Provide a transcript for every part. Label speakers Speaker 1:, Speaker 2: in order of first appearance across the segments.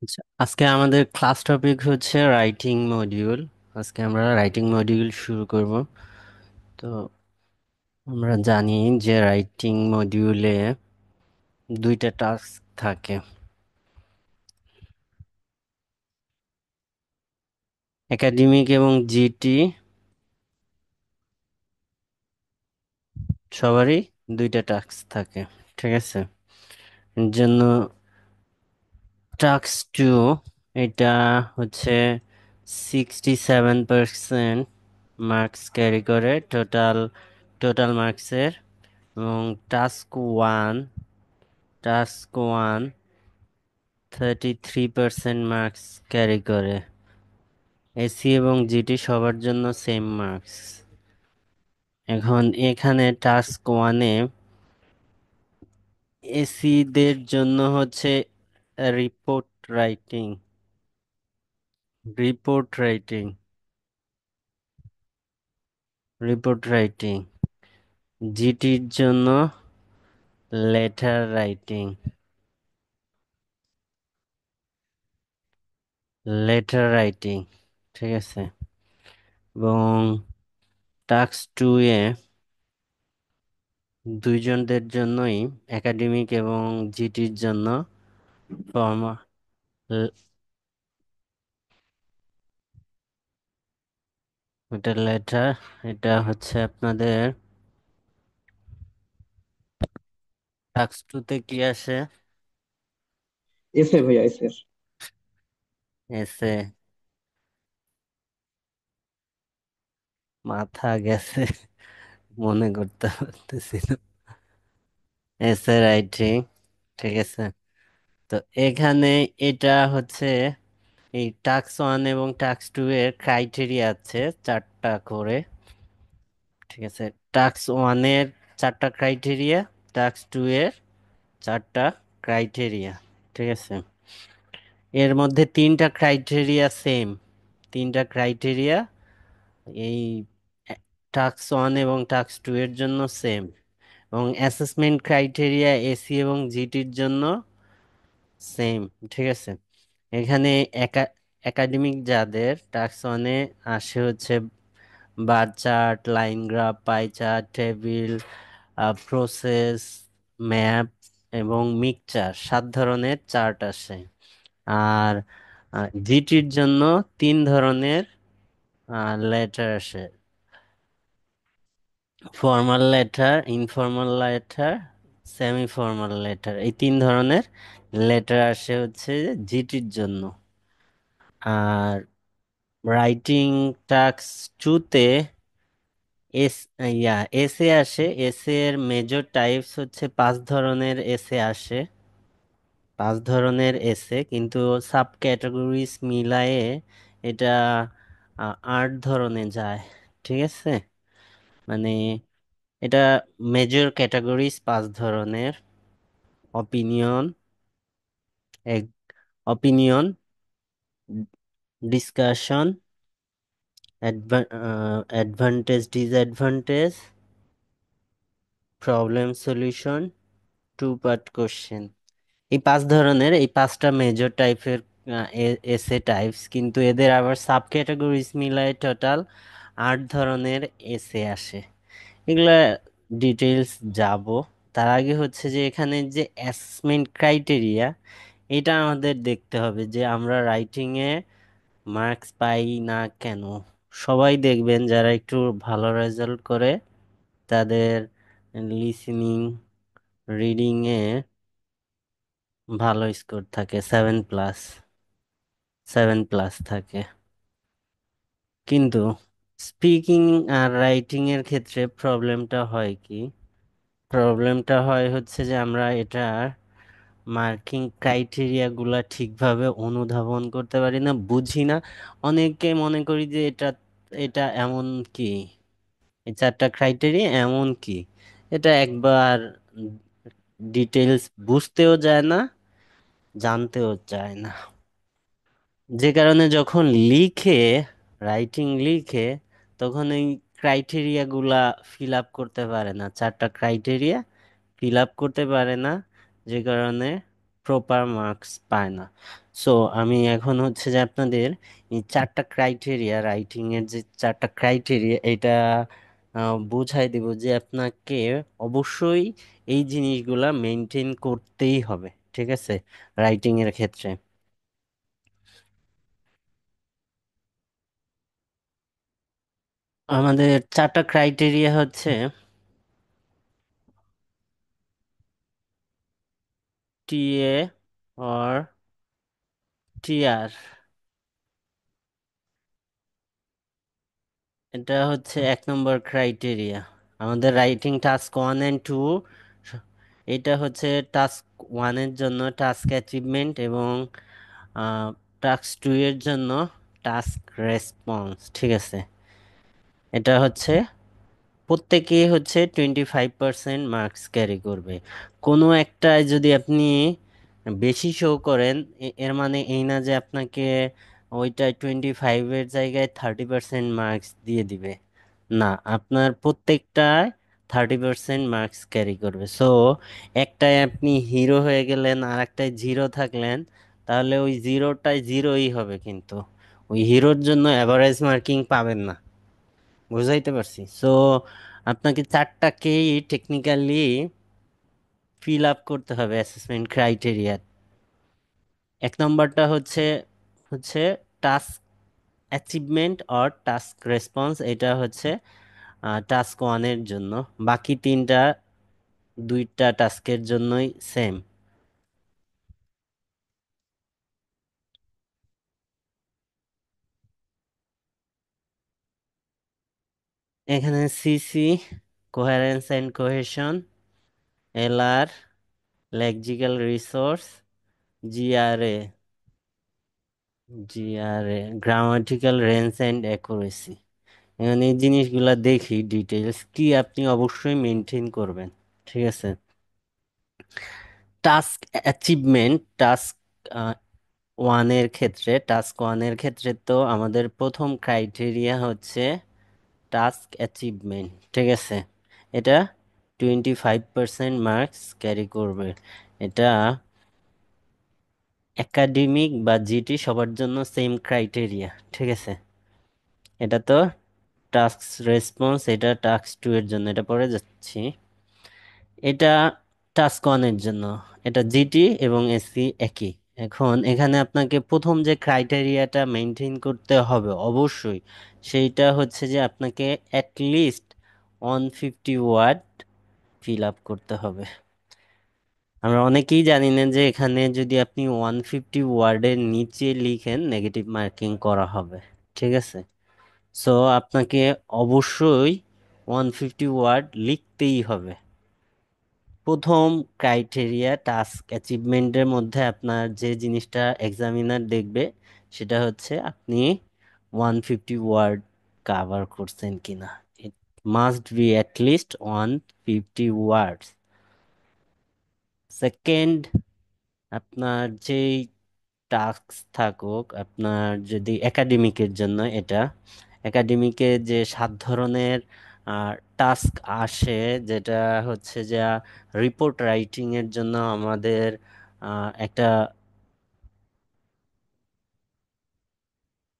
Speaker 1: আচ্ছা, আজকে আমাদের ক্লাস টপিক হচ্ছে রাইটিং মডিউল। আজকে আমরা রাইটিং মডিউল শুরু করব। তো আমরা জানি যে রাইটিং মডিউলে দুইটা টাস্ক থাকে, একাডেমিক এবং জিটি। সবারই দুইটা টাস্ক থাকে, ঠিক আছে। এর জন্য টাস্ক টু, এটা হচ্ছে 67% মার্কস ক্যারি করে টোটাল টোটাল মার্কসের। এবং task one task one 33% marks carry করে। এসি এবং জিটি সবার জন্য সেম মার্কস। এখন এখানে টাস্ক ওয়ানে এসিদের জন্য হচ্ছে report writing report writing report writing. জিটির জন্য লেটার রাইটিং লেটার রাইটিং, ঠিক আছে। এবং টাস্ক টু এ দুইজনদের জন্যই, একাডেমিক এবং জিটির জন্য ফর্মা এটা লেটার। এটা হচ্ছে আপনাদের টাস্ক টুতে কি আসে?
Speaker 2: এসে ভাইয়া এসে।
Speaker 1: এসে। মাথা গেছে, মনে করতে পারতেছি না। এসে রাইটিং, ঠিক আছে। তো এখানে এটা হচ্ছে এই টাস্ক ওয়ান এবং টাস্ক টু এর ক্রাইটেরিয়া আছে চারটা করে, ঠিক আছে। টাস্ক ওয়ানের চারটা ক্রাইটেরিয়া, টাস্ক টু এর চারটা ক্রাইটেরিয়া, ঠিক আছে। এর মধ্যে তিনটা ক্রাইটেরিয়া সেম, তিনটা ক্রাইটেরিয়া এই টাস্ক ওয়ান এবং টাস্ক টু এর জন্য সেম। এবং অ্যাসেসমেন্ট ক্রাইটেরিয়া এসি এবং জিটির জন্য সেম, ঠিক আছে। এখানে একাডেমিক যাদের টাস্ক ওয়ানে আসে হচ্ছে bar chart, line graph, pie chart, table, process, map এবং মিকচার, 7 ধরনের চার্ট আসে। আর জিটির জন্য 3 ধরনের লেটার আসে: formal letter, informal letter, semi formal letter. এই 3 ধরনের লেটার আসে হচ্ছে জিটির জন্য। আর রাইটিং টাস্ক টুতে এস ইয়া এসে আসে। এসে এর মেজর টাইপস হচ্ছে 5 ধরনের এসে আসে, 5 ধরনের এসে, কিন্তু সাব ক্যাটাগরিজ মিলায়ে এটা 8 ধরনে যায়, ঠিক আছে। মানে এটা মেজর ক্যাটাগরিজ 5 ধরনের: opinion, opinion, discussion, advantage disadvantage, problem solution, two part question. এই 5 ধরনের, এই 5টা মেজর টাইপের এসে টাইপস, কিন্তু এদের আবার সাব ক্যাটাগরিজ মিলায় টোটাল 8 ধরনের এসে আসে। এগুলা ডিটেলস যাব। তার আগে হচ্ছে যে এখানে যে অ্যাসেসমেন্ট ক্রাইটেরিয়া, এটা আমাদের দেখতে হবে যে আমরা রাইটিংয়ে মার্কস পাই না কেন। সবাই দেখবেন যারা একটু ভালো রেজাল্ট করে তাদের লিসেনিং, রিডিংয়ে ভালো স্কোর থাকে, 7+, 7+ থাকে। কিন্তু স্পিকিং আর রাইটিং এর ক্ষেত্রে প্রবলেমটা হয় কি? প্রবলেমটা হয় হচ্ছে যে আমরা এটা মার্কিং ক্রাইটেরিয়া গুলা ঠিকভাবে অনুধাবন করতে পারি না, বুঝি না। অনেকে মনে করি যে এটা এটা এমন কি, এই চারটা ক্রাইটেরিয়া এমন কি, এটা একবার ডিটেলস বুঝতেও যায় না, জানতেও চায় না। যে কারণে যখন লিখে, রাইটিং লিখে, তখন এই ক্রাইটেরিয়া গুলা ফিল আপ করতে পারে না, চারটা ক্রাইটেরিয়া ফিল আপ করতে পারে না। যে কারণে প্রপার মার্কস পায় না। সো আমি এখন হচ্ছে যে আপনাদের এই চারটা ক্রাইটেরিয়া, রাইটিং এর যে চারটা ক্রাইটেরিয়া, এটা বুঝাই দেব যে আপনাকে অবশ্যই এই জিনিসগুলা মেনটেন করতেই হবে, ঠিক আছে, রাইটিং এর ক্ষেত্রে। আমাদের চারটা ক্রাইটেরিয়া হচ্ছে টিএ অর টিআর। এটা হচ্ছে 1 নম্বর ক্রাইটেরিয়া। আমাদের রাইটিং টাস্ক 1 and 2, এটা হচ্ছে টাস্ক 1 এর জন্য টাস্ক অ্যাচিভমেন্ট, এবং টাস্ক 2 এর জন্য টাস্ক রেসপন্স, ঠিক আছে। এটা হচ্ছে প্রত্যেকেই হচ্ছে 25% মার্কস ক্যারি করবে। কোনো একটায় যদি আপনি বেশি শো করেন, এর মানে এই না যে আপনাকে ওইটায় 25-এর জায়গায় 30% মার্কস দিয়ে দিবে। না, আপনার প্রত্যেকটায় 30% মার্কস ক্যারি করবে। সো একটায় আপনি হিরো হয়ে গেলেন আর একটায় জিরো থাকলেন, তাহলে ওই জিরোটায় জিরোই হবে, কিন্তু ওই হিরোর জন্য অ্যাভারেজ মার্কিং পাবেন না। বুঝাইতে পারছি? সো আপনাকে চারটাকেই টেকনিক্যালি ফিল আপ করতে হবে অ্যাসেসমেন্ট ক্রাইটেরিয়া। 1 নম্বরটা হচ্ছে হচ্ছে task achievement or task response. এটা হচ্ছে টাস্ক 1 এর জন্য। বাকি তিনটা দুইটা টাস্কের জন্যই সেম। এখানে CC, coherence and cohesion; LR, lexical resource; GRA, grammatical range and accuracy. এখানে এই জিনিসগুলা দেখি ডিটেলস কি আপনি অবশ্যই মেনটেন করবেন, ঠিক আছে। টাস্ক অ্যাচিভমেন্ট, টাস্ক ওয়ানের ক্ষেত্রে তো আমাদের প্রথম ক্রাইটেরিয়া হচ্ছে টাস্ক অ্যাচিভমেন্ট, ঠিক আছে। এটা 25% মার্কস ক্যারি করবে। এটা একাডেমিক বা জিটি সবার জন্য সেম ক্রাইটেরিয়া, ঠিক আছে। এটা তো টাস্ক রেসপন্স, এটা টাস্ক 2 এর জন্য, এটা পরে যাচ্ছি। এটা টাস্ক 1 এর জন্য, এটা জিটি এবং এসসি একই। এখন এখানে আপনাকে প্রথম যে ক্রাইটেরিয়াটা মেনটেন করতে হবে অবশ্যই, সেইটা হচ্ছে যে আপনাকে অ্যাটলিস্ট 150 ওয়ার্ড ফিল আপ করতে হবে। আমরা অনেকেই জানি না যে এখানে যদি আপনি 150 ওয়ার্ডের নিচে লিখেন নেগেটিভ মার্কিং করা হবে, ঠিক আছে। সো আপনাকে অবশ্যই 150 ওয়ার্ড লিখতেই হবে। প্রথম ক্রাইটেরিয়া টাস্ক অ্যাচিভমেন্টের মধ্যে আপনার যে জিনিসটা এক্সামিনার দেখবে সেটা হচ্ছে আপনি 150 ওয়ার্ড কাভার করছেন কিনা। It must be at least 150 words. Second, আপনার যেই টাস্ক থাকুক, আপনার যদি একাডেমিকের জন্য, এটা একাডেমিকে যে 7 ধরনের টাস্ক আসে, যেটা হচ্ছে যে রিপোর্ট রাইটিং এর জন্য আমাদের একটা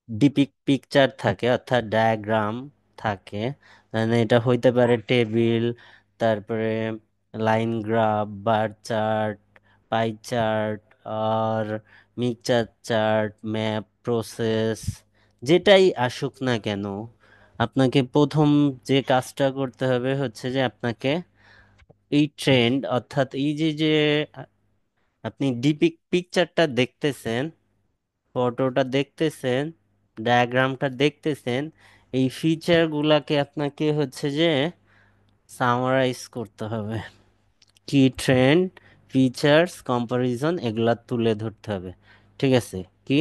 Speaker 1: ডিপিক পিকচার থাকে, অর্থাৎ ডায়াগ্রাম থাকে। মানে এটা হইতে পারে টেবিল, তারপরে line graph, bar chart, pie chart, আর মিকচার চার্ট, ম্যাপ, প্রসেস, যেটাই আসুক না কেন, আপনাকে প্রথম যে কাজটা করতে হবে হচ্ছে যে আপনাকে এই ট্রেন্ড, অর্থাৎ এই যে যে আপনি ডিপিক পিকচারটা দেখতেছেন, ফটোটা দেখতেছেন, ডায়াগ্রামটা দেখতেছেন, এই ফিচার গুলাকে আপনাকে হচ্ছে যে সামারাইজ করতে হবে। কি ট্রেন্ড, ফিচার্স, কম্পারিজন, এগুলা তুলে ধরতে হবে, ঠিক আছে। কি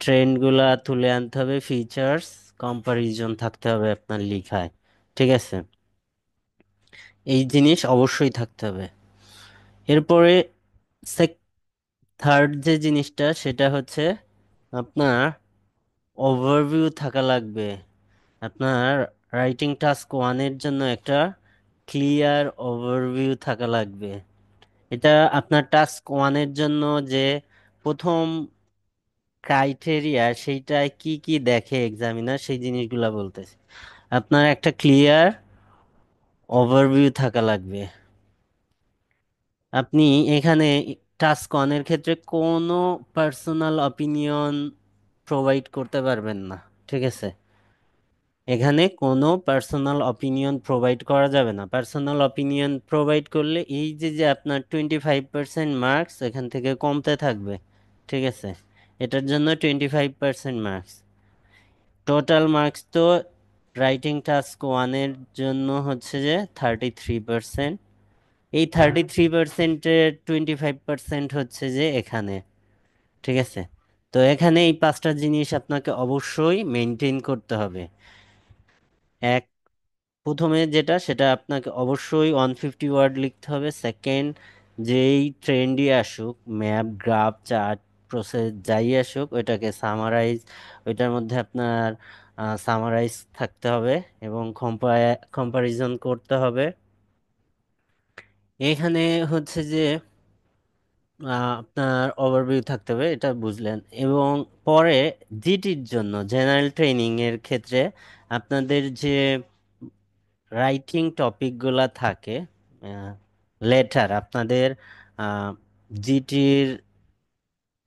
Speaker 1: ট্রেন্ড গুলা তুলে আনতে হবে, ফিচার্স, কম্পারিজন থাকতে হবে আপনার লিখায়, ঠিক আছে। এই জিনিস অবশ্যই থাকতে হবে। এরপরে থার্ড যে জিনিসটা সেটা হচ্ছে আপনার ওভারভিউ থাকা লাগবে। আপনার রাইটিং টাস্ক 1 এর জন্য একটা ক্লিয়ার ওভারভিউ থাকা লাগবে। এটা আপনার টাস্ক ওয়ানের জন্য যে প্রথম ক্রাইটেরিয়া, সেইটায় কি কি দেখে এক্সামিনার সেই জিনিসগুলা বলতেছে। আপনার একটা ক্লিয়ার ওভারভিউ থাকা লাগবে। আপনি এখানে টাস্ক ওয়ানের ক্ষেত্রে কোনো পার্সোনাল অপিনিয়ন প্রোভাইড করতে পারবেন না, ঠিক আছে? এখানে কোনো পার্সোনাল অপিনিয়ন প্রোভাইড করা যাবে না। পার্সোনাল অপিনিয়ন প্রোভাইড করলে এই যে যে আপনার 25% মার্কস এখান থেকে কমতে থাকবে, ঠিক আছে? এটার জন্য 25% মার্কস। টোটাল মার্কস তো রাইটিং টাস্ক ওয়ানের জন্য হচ্ছে যে 33%। এই 33%-এর 25% হচ্ছে যে এখানে, ঠিক আছে? তো এখানে এই পাঁচটা জিনিস আপনাকে অবশ্যই মেনটেন করতে হবে। এক, প্রথমে যেটা সেটা আপনাকে অবশ্যই 150 ওয়ার্ড লিখতে হবে। সেকেন্ড, যেই ট্রেন্ডই আসুক, ম্যাপ, গ্রাফ, চার্ট, প্রসেস যাই আসুক, ওইটাকে সামারাইজ, ওইটার মধ্যে আপনার সামারাইজ থাকতে হবে এবং কম্পারিজন করতে হবে। এখানে হচ্ছে যে আপনার ওভারভিউ থাকতে হবে, এটা বুঝলেন। এবং পরে জিটির জন্য জেনারেল ট্রেনিং এর ক্ষেত্রে আপনাদের যে রাইটিং টপিকগুলা থাকে, লেটার আপনাদের জিটির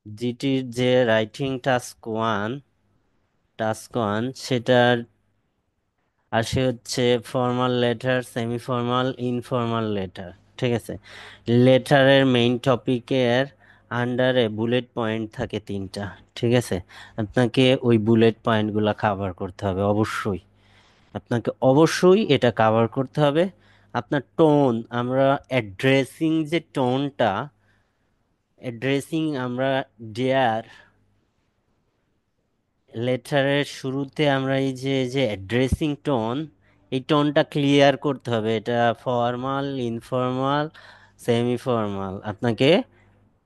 Speaker 1: জিটির যে রাইটিং টাস্ক ওয়ান সেটার আসে হচ্ছে formal letter, semi formal, informal letter, ঠিক আছে? লেটারের মেইন টপিকের আন্ডারে বুলেট পয়েন্ট থাকে তিনটা, ঠিক আছে? আপনাকে ওই বুলেট পয়েন্টগুলো কাভার করতে হবে অবশ্যই। আপনাকে অবশ্যই এটা কাভার করতে হবে। আপনার টোন, আমরা অ্যাড্রেসিং যে টোনটা, অ্যাড্রেসিং আমরা ডিয়ার লেটারের শুরুতে আমরা এই যে যে অ্যাড্রেসিং টোন, এই টোনটা ক্লিয়ার করতে হবে। এটা ফর্মাল, ইনফর্মাল, সেমি ফর্মাল, আপনাকে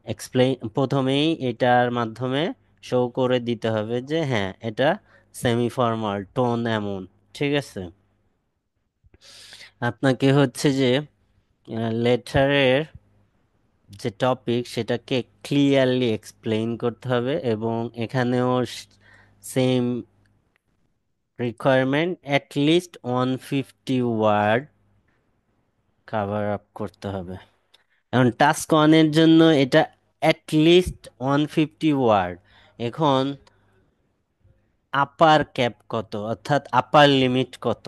Speaker 1: এক্সপ্লেইন প্রথমেই এটার মাধ্যমে শো করে দিতে হবে যে হ্যাঁ এটা সেমি ফর্মাল টোন এমন, ঠিক আছে? আপনাকে হচ্ছে যে লেটারের যে টপিক সেটাকে ক্লিয়ারলি এক্সপ্লেইন করতে হবে এবং এখানেও same requirement, at least 150 word cover up করতে হবে। এখন টাস্ক ওয়ানের জন্য এটা অ্যাট লিস্ট 150 ওয়ার্ড। এখন আপার ক্যাপ কত, অর্থাৎ আপার লিমিট কত,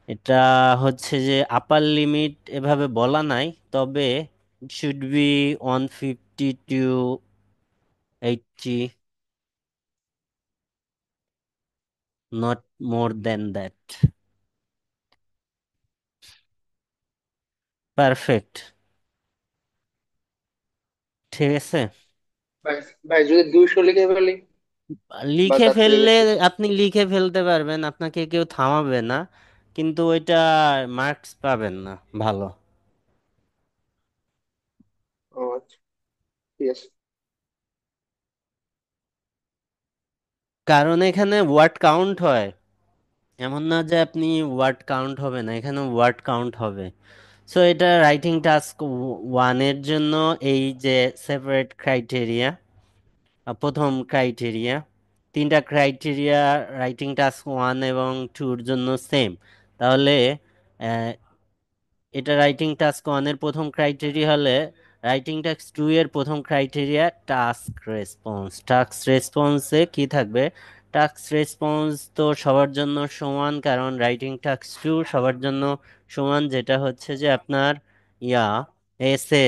Speaker 1: এটা হচ্ছে যে আপার লিমিট এভাবে বলা নাই, তবে should be 150 to 80, not more than that. Perfect, ঠিক আছে।
Speaker 2: ভাই, ভাই যদি 200 লিখে ফেলি বা
Speaker 1: লিখে
Speaker 2: তার থেকে
Speaker 1: ফেললে
Speaker 2: বেশি?
Speaker 1: আপনি লিখে ফেলতে পারবেন, আপনাকে কেউ থামাবে না, কিন্তু ওইটা মার্কস পাবেন না ভালো।
Speaker 2: ও আচ্ছা, ঠিক আছে।
Speaker 1: কারণ এখানে ওয়ার্ড কাউন্ট হয়, এমন না যে আপনি ওয়ার্ড কাউন্ট হবে না, এখানে ওয়ার্ড কাউন্ট হবে। সো এটা রাইটিং টাস্ক ওয়ানের জন্য এই যে সেপারেট ক্রাইটেরিয়া, প্রথম ক্রাইটেরিয়া, তিনটা ক্রাইটেরিয়া রাইটিং টাস্ক ওয়ান এবং টুর জন্য সেম। তাহলে এটা রাইটিং টাস্ক ওয়ানের প্রথম ক্রাইটেরিয়া হলে রাইটিং টাস্ক টু এর প্রথম ক্রাইটেরিয়া টাস্ক রেসপন্স। টাস্ক রেসপন্সে কি থাকবে? টাস্ক রেসপন্স তো সবার জন্য সমান, কারণ রাইটিং টাস্ক টু সবার জন্য সমান, যেটা হচ্ছে যে আপনার ইয়া এসে।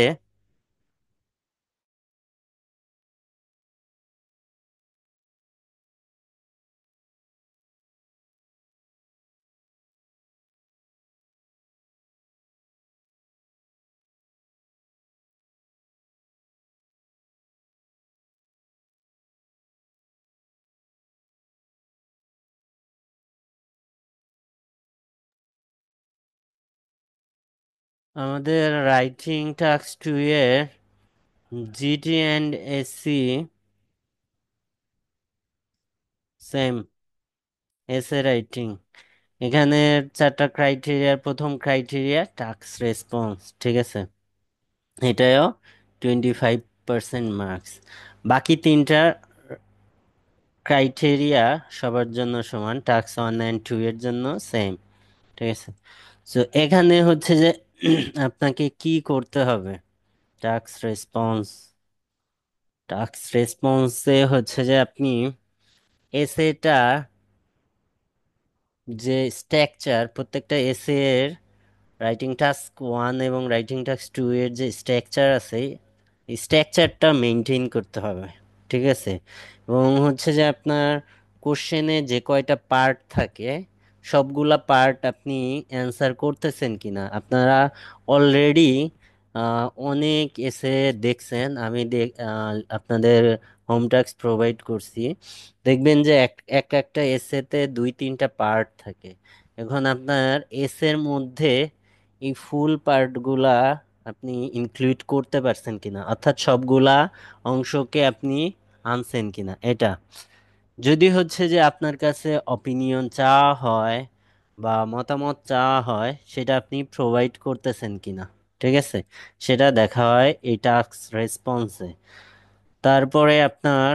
Speaker 1: আমাদের রাইটিং টাস্ক টু এর GT and SC same, essay writing. এখানে চারটা ক্রাইটেরিয়ার প্রথম ক্রাইটেরিয়া টাস্ক রেসপন্স, ঠিক আছে? এটাও 25% মার্কস। বাকি তিনটা ক্রাইটেরিয়া সবার জন্য সমান, টাস্ক 1 and 2 এর জন্য সেম। ঠিক আছে, তো এখানে হচ্ছে যে আপনাকে কি করতে হবে। টাস্ক রেসপন্স, টাস্ক রেসপন্সে হচ্ছে যে আপনি এসেটা, যে স্ট্রাকচার প্রত্যেকটা এসে এর, রাইটিং টাস্ক 1 এবং রাইটিং টাস্ক 2 এর যে স্ট্রাকচার আছে, এই স্ট্রাকচারটা মেনটেন করতে হবে। ঠিক আছে, এবং হচ্ছে যে আপনার কোশ্চেনে যে কয়টা পার্ট থাকে, সবগুলা পার্ট আপনি অ্যান্সার করতেছেন কিনা। আপনারা অলরেডি অনেক এসে দেখছেন, আমি আপনাদের হোম টাস্ক প্রোভাইড করছি। দেখবেন যে এক এক একটা এসেতে 2-3টা পার্ট থাকে। এখন আপনার এসের মধ্যে এই ফুল পার্টগুলা আপনি ইনক্লুড করতে পারছেন কিনা, অর্থাৎ সবগুলা অংশকে আপনি আনছেন কিনা এটা। যদি হচ্ছে যে আপনার কাছে অপিনিয়ন চাওয়া হয় বা মতামত চাওয়া হয়, সেটা আপনি প্রোভাইড করতেছেন কিনা, ঠিক আছে, সেটা দেখা হয় এই টাস্ক রেসপন্সে। তারপরে আপনার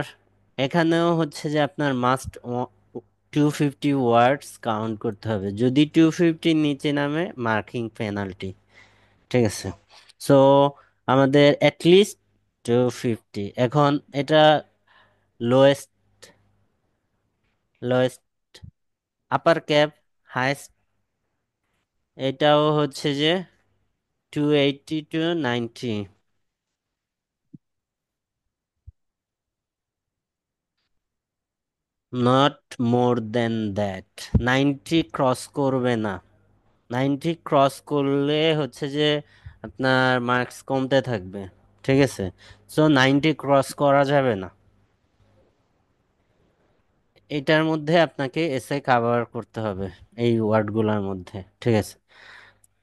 Speaker 1: এখানেও হচ্ছে যে আপনার মাস্ট 250 ওয়ার্ডস কাউন্ট করতে হবে, যদি 250 নিচে নামে মার্কিং পেনাল্টি। ঠিক আছে, সো আমাদের অ্যাটলিস্ট 250। এখন এটা lowest, lowest upper cap, highest এটাও হচ্ছে যে 280 to 90, not more than that. 90 cross করবে না। 90 ক্রস করলে হচ্ছে যে আপনার মার্কস কমতে থাকবে। ঠিক আছে, সো 90 ক্রস করা যাবে না। এটার মধ্যে আপনাকে এসে কভার করতে হবে, এই ওয়ার্ডগুলোর মধ্যে। ঠিক আছে,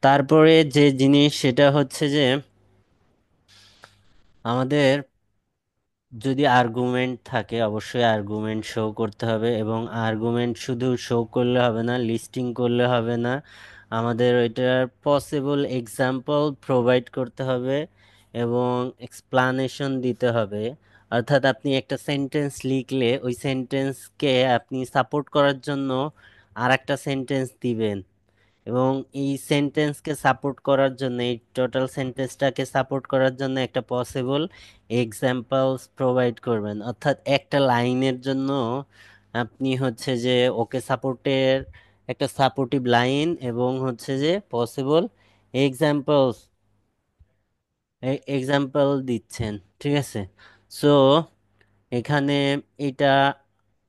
Speaker 1: তারপরে যে জিনিস সেটা হচ্ছে যে আমাদের যদি আর্গুমেন্ট থাকে, অবশ্যই আর্গুমেন্ট শো করতে হবে, এবং আর্গুমেন্ট শুধু শো করলে হবে না, লিস্টিং করলে হবে না, আমাদের ওইটার পসিবল এক্সাম্পল প্রোভাইড করতে হবে এবং এক্সপ্লানেশন দিতে হবে। অর্থাৎ আপনি একটা সেন্টেন্স লিখলে ওই সেন্টেন্সকে আপনি সাপোর্ট করার জন্য আর একটা সেন্টেন্স দিবেন, এবং এই সেন্টেন্সকে সাপোর্ট করার জন্য, এই টোটাল সেন্টেন্সটাকে সাপোর্ট করার জন্য একটা পসিবল এক্সাম্পলস প্রোভাইড করবেন। অর্থাৎ একটা লাইনের জন্য আপনি হচ্ছে যে ওকে সাপোর্টের একটা সাপোর্টিভ লাইন এবং হচ্ছে যে পসিবল এক্সাম্পলস, এক্সাম্পল দিচ্ছেন। ঠিক আছে, সো এখানে এটা,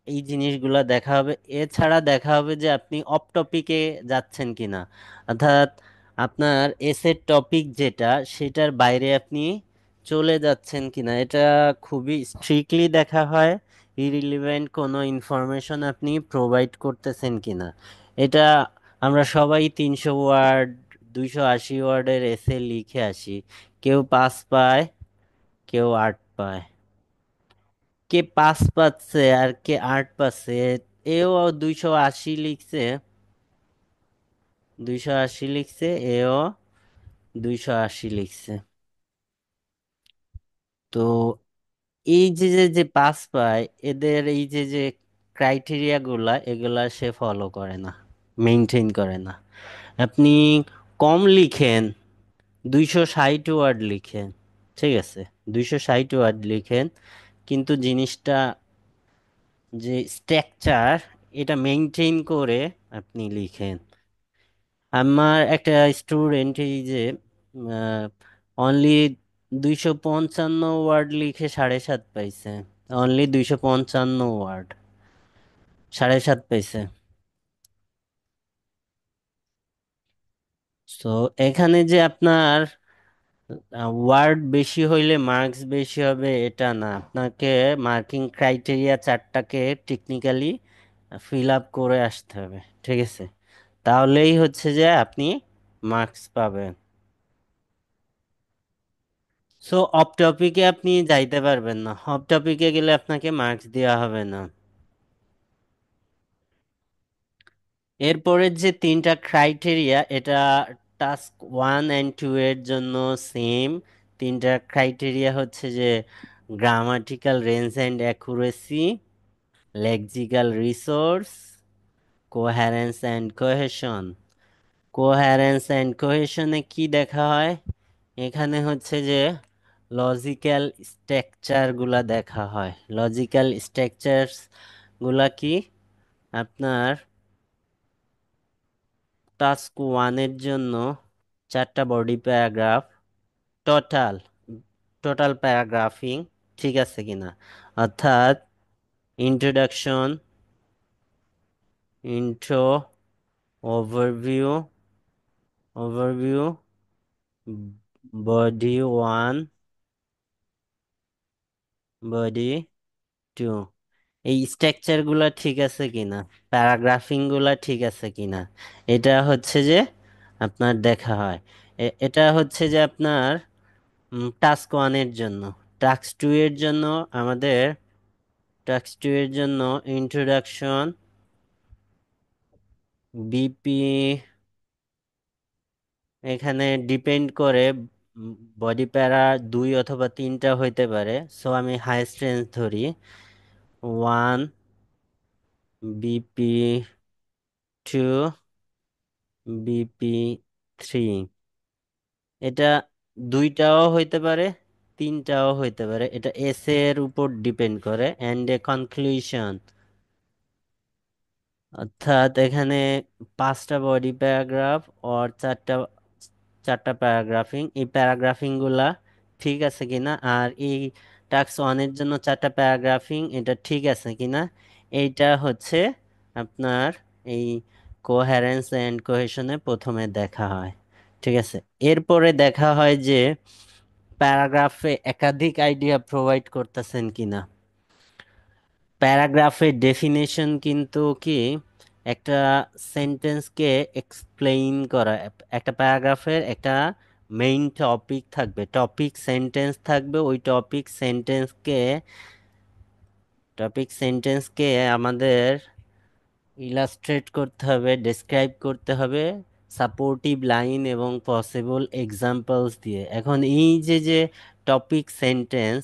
Speaker 1: এই জিনিসগুলা দেখা হবে। এছাড়া দেখা হবে যে আপনি অফ টপিকে যাচ্ছেন কিনা, অর্থাৎ আপনার এসের টপিক যেটা, সেটার বাইরে আপনি চলে যাচ্ছেন কিনা। এটা খুবই স্ট্রিক্টলি দেখা হয়, ইরিলিভেন্ট কোনো ইনফরমেশন আপনি প্রোভাইড করতেছেন কিনা। এটা আমরা সবাই 300 ওয়ার্ড, 280 ওয়ার্ডের এসে লিখে আসি, কেউ 5 পায়, কেউ 8 পায়। কে 5 পাচ্ছে আর কে 8 পাচ্ছে, এও 280 লিখছে, 280 লিখছে, এও 280 লিখছে। তো এই যে যে যে 5 পায়, এদের এই যে যে ক্রাইটেরিয়া গুলা, এগুলা সে ফলো করে না, মেনটেন করে না। আপনি কম লিখেন, 260 ওয়ার্ড লিখেন, ঠিক আছে, 260 ওয়ার্ড লিখেন, কিন্তু জিনিসটা যে স্ট্রাকচার, এটা মেনটেন করে আপনি লিখেন। আমার একটা স্টুডেন্ট এই যে অনলি 255 ওয়ার্ড লিখে 7.5 পাইছে। অনলি 255 ওয়ার্ড, 7.5 পাইছে। তো এখানে যে আপনার ওয়ার্ড বেশি হইলে মার্কস বেশি হবে এটা না, আপনাকে মার্কিং ক্রাইটেরিয়া চারটাকে টেকনিক্যালি ফিল আপ করে আসতে হবে। ঠিক আছে, তাহলেই হচ্ছে যে আপনি মার্কস পাবেন। সো অফ টপিকে আপনি যাইতে পারবেন না, অফ টপিকে গেলে আপনাকে মার্কস দেওয়া হবে না। এরপরের যে তিনটা ক্রাইটেরিয়া, এটা টাস্ক 1 and 2 এর জন্য সেম, তিনটা ক্রাইটেরিয়া হচ্ছে যে grammatical range and accuracy, lexical resource, coherence and cohesion. Coherence and কোহেশনে কি দেখা হয়? এখানে হচ্ছে যে লজিক্যাল স্ট্রাকচার গুলা দেখা হয়। লজিক্যাল স্ট্রাকচারস গুলা কি? আপনার টাস্ক ওয়ানের জন্য চারটা body paragraph, total total paragraphing ঠিক আছে কিনা, অর্থাৎ introduction, intro, overview, overview, body one, body two, এই স্ট্রাকচার গুলা ঠিক আছে কিনা, প্যারাগ্রাফিং গুলা ঠিক আছে কিনা, এটা হচ্ছে যে আপনার দেখা হয়। এটা হচ্ছে যে আপনার টাস্ক ওয়ানের জন্য। টাস্ক টু এর জন্য আমাদের, টাস্ক টু এর জন্য ইন্ট্রোডাকশন, বিপি, এখানে ডিপেন্ড করে বডি প্যারা দুই অথবা তিনটা হইতে পারে, সো আমি হাইয়েস্ট রেঞ্জ ধরি, one, BP two, BP three. এটা দুইটাও হইতে পারে, তিনটাও হইতে পারে, এটা এস এর উপর ডিপেন্ড করে। অ্যান্ড এ কনক্লুশন, অর্থাৎ এখানে পাঁচটা বডি প্যারাগ্রাফ আর চারটা চারটা প্যারাগ্রাফিং, এই প্যারাগ্রাফিং গুলা ঠিক আছে কিনা, আর এই টাস্ক ওয়ানের জন্য চারটা প্যারাগ্রাফিং এটা ঠিক আছে কিনা, এইটা হচ্ছে আপনার এই কোহ্যারেন্স এন্ড কোহেশনে প্রথমে দেখা হয়। ঠিক আছে, এরপরে দেখা হয় যে প্যারাগ্রাফে একাধিক আইডিয়া প্রোভাইড করতেছেন কিনা। প্যারাগ্রাফের ডেফিনেশন কিন্তু কি, একটা সেন্টেন্সকে এক্সপ্লেইন করা। একটা প্যারাগ্রাফের একটা মেইন টপিক থাকবে, টপিক সেন্টেন্স থাকবে, ওই টপিক সেন্টেন্সকে আমাদের ইলাস্ট্রেট করতে হবে, ডেসক্রাইব করতে হবে সাপোর্টিভ লাইন এবং পসিবল এক্সাম্পলস দিয়ে। এখন এই যে যে টপিক সেন্টেন্স,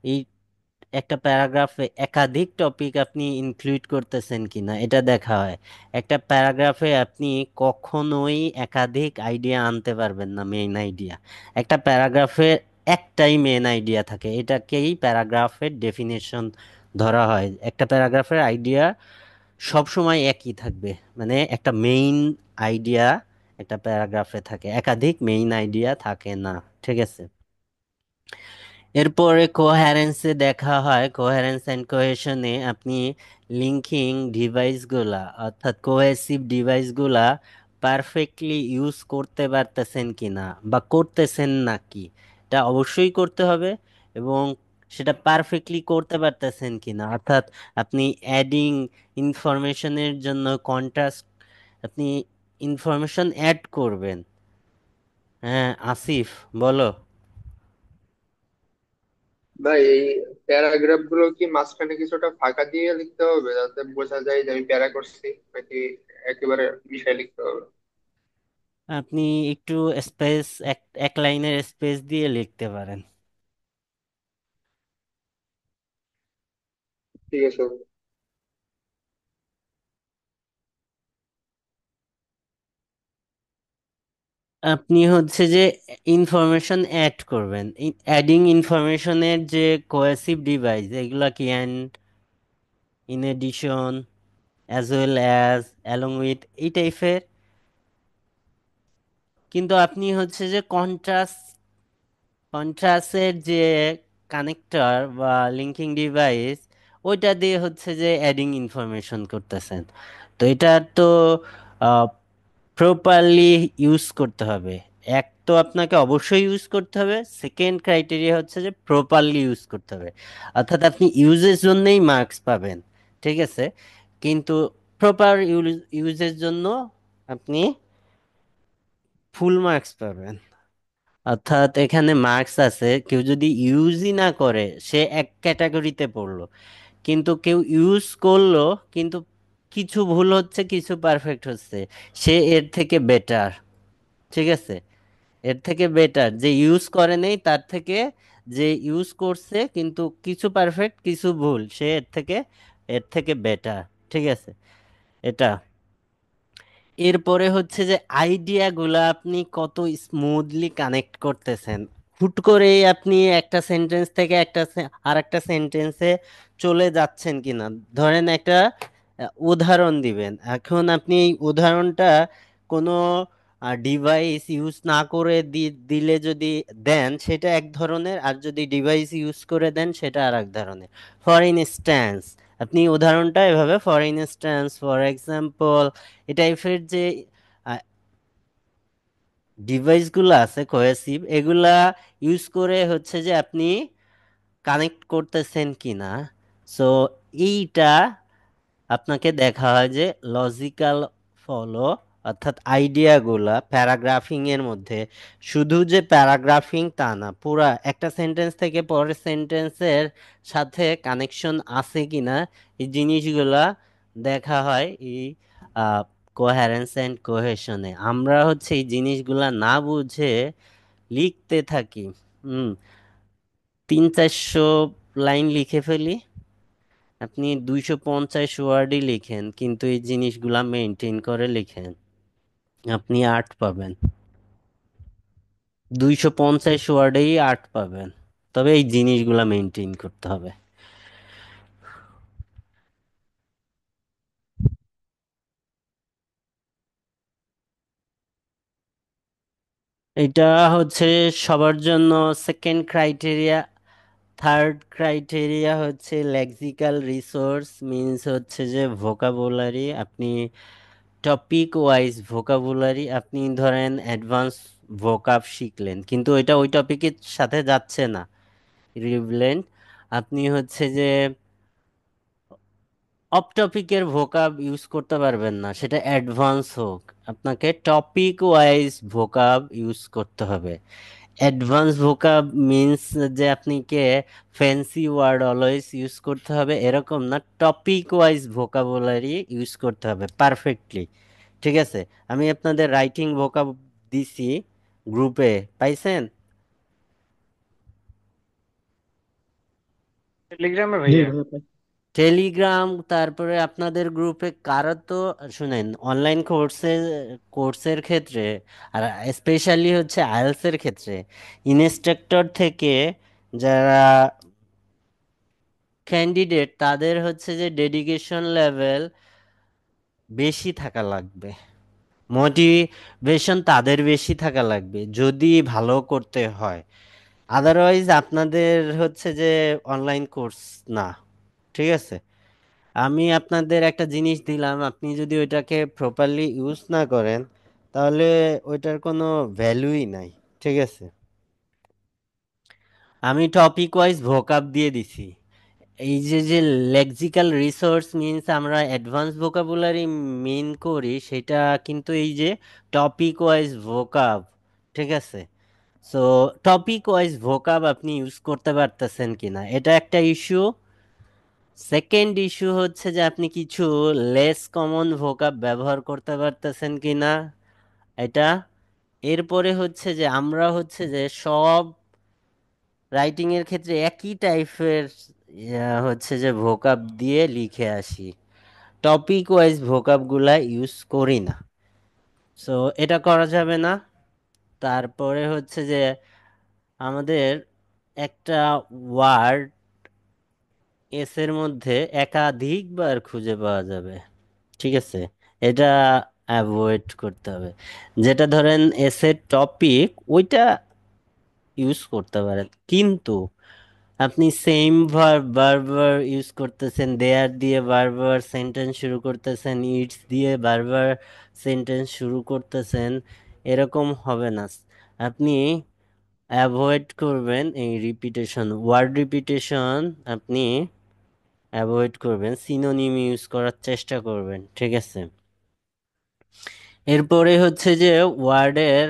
Speaker 1: এই একটা প্যারাগ্রাফে একাধিক টপিক আপনি ইনক্লুড করতেছেন কিনা এটা দেখা হয়। একটা প্যারাগ্রাফে আপনি কখনোই একাধিক আইডিয়া আনতে পারবেন না, মেইন আইডিয়া। একটা প্যারাগ্রাফে একটাই মেইন আইডিয়া থাকে, এটাকেই প্যারাগ্রাফের ডেফিনেশন ধরা হয়। একটা প্যারাগ্রাফের আইডিয়া সব সময় একই থাকবে, মানে একটা মেইন আইডিয়া একটা প্যারাগ্রাফে থাকে, একাধিক মেইন আইডিয়া থাকে না। ঠিক আছে, এরপরে কোহ্যারেন্সে দেখা হয়, কোহ্যারেন্স অ্যান্ড কোহেশনে আপনি লিঙ্কিং ডিভাইসগুলা, অর্থাৎ কোহেসিভ ডিভাইসগুলা পারফেক্টলি ইউজ করতে পারতেছেন কিনা বা করতেছেন নাকি, এটা অবশ্যই করতে হবে। এবং সেটা পারফেক্টলি করতে পারতেছেন কিনা, অর্থাৎ আপনি অ্যাডিং ইনফরমেশনের জন্য কন্ট্রাস্ট, আপনি ইনফরমেশন অ্যাড করবেন। হ্যাঁ আসিফ, বলো।
Speaker 2: ভাই এই প্যারাগ্রাফ গুলো কি মাঝখানে কিছুটা ফাঁকা দিয়ে লিখতে হবে যাতে বোঝা যায় যে আমি প্যারা করছি, নাকি একেবারে বিষয় লিখতে হবে?
Speaker 1: আপনি একটু স্পেস, এক এক লাইনের স্পেস দিয়ে লিখতে পারেন।
Speaker 2: ঠিক আছে।
Speaker 1: আপনি হচ্ছে যে ইনফরমেশন অ্যাড করবেন, অ্যাডিং ইনফরমেশনের যে কোয়েসিভ ডিভাইস এগুলা কি, and in addition, as well as, along with, এই টাইপের। কিন্তু আপনি হচ্ছে যে কন্ট্রাস্টের যে কানেক্টর বা লিঙ্কিং ডিভাইস, ওইটা দিয়ে হচ্ছে যে অ্যাডিং ইনফরমেশন করতেছেন। তো এটা তো প্রপারলি ইউজ করতে হবে। এক তো আপনাকে অবশ্যই ইউজ করতে হবে, সেকেন্ড ক্রাইটেরিয়া হচ্ছে যে প্রপারলি ইউজ করতে হবে। অর্থাৎ আপনি ইউজের জন্যই মার্কস পাবেন, ঠিক আছে, কিন্তু প্রপার ইউজের জন্য আপনি ফুল মার্কস পাবেন। অর্থাৎ এখানে মার্কস আছে, কেউ যদি ইউজই না করে সে এক ক্যাটাগরিতে পড়লো, কিন্তু কেউ ইউজ করলো কিন্তু কিছু ভুল হচ্ছে কিছু পারফেক্ট হচ্ছে, সে এর থেকে বেটার। ঠিক আছে, এর থেকে বেটার যে ইউজ করে নেই তার থেকে, যে ইউজ করছে কিন্তু কিছু পারফেক্ট কিছু ভুল, সে এর থেকে বেটার। ঠিক আছে, এটা। এরপরে হচ্ছে যে আইডিয়াগুলা আপনি কত স্মুথলি কানেক্ট করতেছেন, হুট করেই আপনি একটা সেন্টেন্স থেকে আর একটা সেন্টেন্সে চলে যাচ্ছেন কিনা। ধরেন একটা উদাহরণ দিবেন, এখন আপনি এই উদাহরণটা কোনো ডিভাইস ইউজ না করে দিলে যদি দেন সেটা এক ধরনের, আর যদি ডিভাইস ইউজ করে দেন সেটা আর এক ধরনের। ফর ইনস্ট্যান্স, আপনি উদাহরণটা এভাবে, ফর ইনস্ট্যান্স, ফর এক্সাম্পল, এই টাইপের যে ডিভাইসগুলো আছে কোহেসিভ, এগুলা ইউজ করে হচ্ছে যে আপনি কানেক্ট করতেছেন কিনা। সো এইটা আপনাকে দেখা হয় যে লজিক্যাল ফলো, অর্থাৎ আইডিয়াগুলা প্যারাগ্রাফিং এর মধ্যে, শুধু যে প্যারাগ্রাফিং তা না, পুরা একটা সেন্টেন্স থেকে পরের সেন্টেন্সের সাথে কানেকশন আছে কিনা, এই জিনিসগুলা দেখা হয় এই কোহেরেন্স অ্যান্ড কোহেশনে। আমরা হচ্ছে এই জিনিসগুলা না বুঝে লিখতে থাকি। হুম, 300-400 লাইন লিখে ফেলি, আপনি 250 ওয়ার্ডই লিখেন কিন্তু এই জিনিসগুলা মেনটেন করে লিখেন, আপনি 8 পাবেন। 250 ওয়ার্ডেই 8 পাবেন, তবে এই জিনিসগুলা মেনটেন করতে হবে। এটা হচ্ছে সবার জন্য সেকেন্ড ক্রাইটেরিয়া। থার্ড ক্রাইটেরিয়া হচ্ছে লেক্সিক্যাল রিসোর্স, মিনস হচ্ছে যে ভোকাবুলারি। আপনি টপিক ওয়াইজ ভোকাবুলারি, আপনি ধরেন অ্যাডভান্স ভোকাব শিখলেন কিন্তু ওইটা ওই টপিকের সাথে যাচ্ছে না, রিভলেন্ট। আপনি হচ্ছে যে অফ টপিকের ভোকাব ইউজ করতে পারবেন না, সেটা অ্যাডভান্স হোক, আপনাকে টপিক ওয়াইজ ভোকাব ইউজ করতে হবে। অ্যাডভান্স ভোকাব মিন্স যে আপনাকে ফ্যান্সি ওয়ার্ড অলওয়েজ ইউজ করতে হবে এরকম না, টপিক ওয়াইজ ভোকাবুলারি ইউজ করতে হবে পারফেক্টলি। ঠিক আছে, আমি আপনাদের রাইটিং ভোকাব দিছি গ্রুপে, পাইছেন?
Speaker 2: টেলিগ্রামে
Speaker 3: জি
Speaker 2: ভাইয়া।
Speaker 3: ভাইয়া পাই।
Speaker 1: টেলিগ্রাম, তারপরে আপনাদের গ্রুপে কারো তো, শুনেন, অনলাইন কোর্সের ক্ষেত্রে, আর স্পেশালি হচ্ছে আইএলটিএস এর ক্ষেত্রে, ইনস্ট্রাক্টর থেকে যারা ক্যান্ডিডেট তাদের হচ্ছে যে ডেডিকেশন লেভেল বেশি থাকা লাগবে, মোটিভেশন তাদের বেশি থাকা লাগবে যদি ভালো করতে হয়। আদারওয়াইজ আপনাদের হচ্ছে যে অনলাইন কোর্স না। ঠিক আছে, আমি আপনাদের একটা জিনিস দিলাম, আপনি যদি ওইটাকে প্রপারলি ইউজ না করেন তাহলে ওইটার কোনো ভ্যালুই নাই। ঠিক আছে, আমি টপিক ওয়াইজ ভোকাব দিয়ে দিছি। এই যে যে লেক্সিক্যাল রিসোর্স মিনস আমরা অ্যাডভান্স ভোকাবুলারি মিন করি, সেটা কিন্তু এই যে টপিক ওয়াইজ ভোকাব। ঠিক আছে, সো টপিক ওয়াইজ ভোকাব আপনি ইউজ করতে পারতেছেন কিনা এটা একটা ইস্যু। সেকেন্ড ইস্যু হচ্ছে যে আপনি কিছু লেস কমন ভোকাব ব্যবহার করতে পারতেছেন কিনা, এটা। এরপরে হচ্ছে যে আমরা হচ্ছে যে সব রাইটিং এর ক্ষেত্রে একই টাইপের হচ্ছে যে ভোকাব দিয়ে লিখে আসি, টপিক ওয়াইজ ভোকাবগুলা ইউজ করি না। সো এটা করা যাবে না। তারপরে হচ্ছে যে আমাদের একটা ওয়ার্ড এর মধ্যে একাধিকবার খুঁজে পাওয়া যাবে। ঠিক আছে, এটা অ্যাভয়েড করতে হবে। যেটা ধরেন এসের টপিক, ওইটা ইউজ করতে পারেন কিন্তু আপনি সেম ভার্ব বারবার ইউজ করতেছেন, দেয়ার দিয়ে বারবার সেন্টেন্স শুরু করতেছেন, ইটস দিয়ে বারবার সেন্টেন্স শুরু করতেছেন, এরকম হবে না। আপনি অ্যাভয়েড করবেন এই রিপিটেশন, ওয়ার্ড রিপিটেশন আপনি অ্যাভয়েড করবেন, সিনোনিম ইউজ করার চেষ্টা করবেন। ঠিক আছে, এরপরে হচ্ছে যে ওয়ার্ডের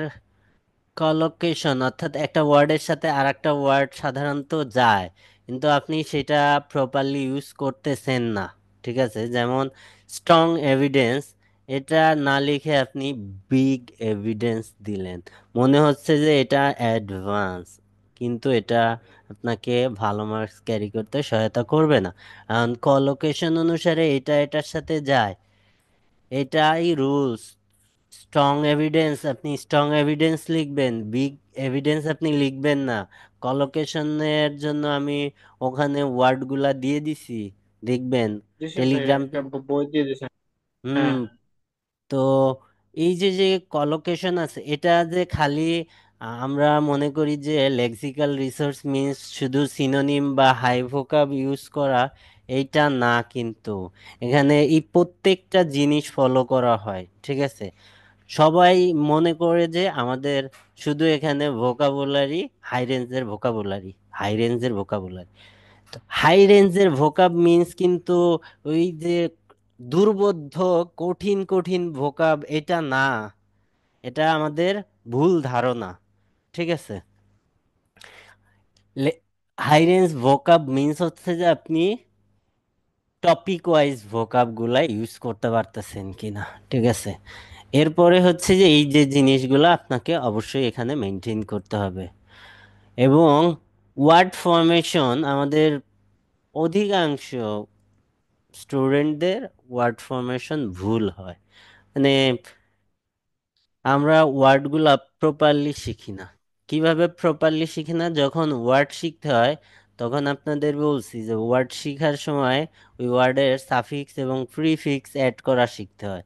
Speaker 1: কলোকেশন, অর্থাৎ একটা ওয়ার্ডের সাথে আর একটা ওয়ার্ড সাধারণত যায় কিন্তু আপনি সেটা প্রপারলি ইউজ করতেছেন না। ঠিক আছে, যেমন স্ট্রং এভিডেন্স, এটা না লিখে আপনি বিগ এভিডেন্স দিলেন, মনে হচ্ছে যে এটা অ্যাডভান্স, কিন্তু এটা আপনাকে ভালো মার্কস ক্যারি করতে সহায়তা করবে না। কারণ কলোকেশন অনুসারে এটা এটার সাথে যায়, এটাই রুলস। স্ট্রং এভিডেন্স, আপনি স্ট্রং এভিডেন্স লিখবেন, বিগ এভিডেন্স আপনি লিখবেন না। কলোকেশনের জন্য আমি ওখানে ওয়ার্ডগুলা দিয়ে দিছি, দেখবেন
Speaker 2: দিছে ভাই,
Speaker 1: টেলিগ্রাম।
Speaker 2: একটা বই দিয়ে দিছে।
Speaker 1: হুম।
Speaker 2: হ্যাঁ।
Speaker 1: তো এই যে যে কলোকেশন আছে, এটা যে খালি আমরা মনে করি যে লেক্সিক্যাল রিসোর্স মিন্স শুধু সিনোনিম বা হাই ভোকাব ইউজ করা, এইটা না কিন্তু। এখানে এই প্রত্যেকটা জিনিস ফলো করা হয়, ঠিক আছে? সবাই মনে করে যে আমাদের শুধু এখানে ভোকাবুলারি, হাই রেঞ্জের ভোকাবুলারি, হাই রেঞ্জের ভোকাবুলারি। হাই রেঞ্জের ভোকাব মিন্স কিন্তু ওই যে দুর্বোধ্য কঠিন কঠিন ভোকাব, এটা না। এটা আমাদের ভুল ধারণা, ঠিক আছে? হাই রেঞ্জ ভোকাব মিন্স হচ্ছে যে আপনি টপিক ওয়াইজ ভোকাব গুলা ইউজ করতে পারতেছেন কিনা, ঠিক আছে? এরপরে হচ্ছে যে এই যে জিনিসগুলো আপনাকে অবশ্যই এখানে মেনটেন করতে হবে। এবং ওয়ার্ড ফরমেশন, আমাদের অধিকাংশ স্টুডেন্টদের ওয়ার্ড ফরমেশন ভুল হয়। মানে আমরা ওয়ার্ডগুলা প্রপারলি শিখি না। কিভাবে প্রপারলি শিখি না? যখন ওয়ার্ড শিখতে হয়, তখন আপনাদের বলছি যে ওয়ার্ড শেখার সময় ওই ওয়ার্ডের সাফিক্স এবং প্রিফিক্স অ্যাড করা শিখতে হয়।